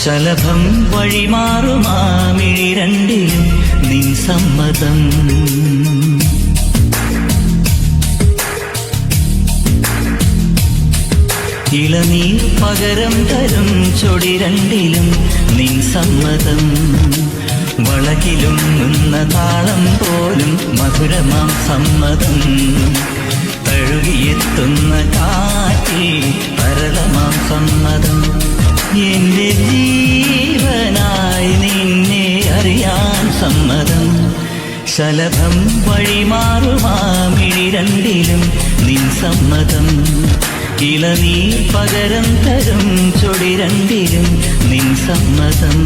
ശലഭം വഴിമാറുമാമിഴി രണ്ടിലും നിൻ സമ്മതം. ഇളനീർ പകരം തരും ചൊടി രണ്ടിലും നിൻ സമ്മതം. വളകിലും നിന്ന താളം പോലും മധുരമാം സമ്മതം. തഴുകിയെത്തുന്ന കാറ്റിൽ തരളമാം സമ്മതം. എന്റെ ജീവനായി നിന്നെ അറിയാൻ സമ്മതം. ശലഭം വഴിമാറുമാമിഴി രണ്ടിലും നിൻ സമ്മതം. ഇളനീർ പകരം തരും ചൊടി രണ്ടിലും നിൻ സമ്മതം.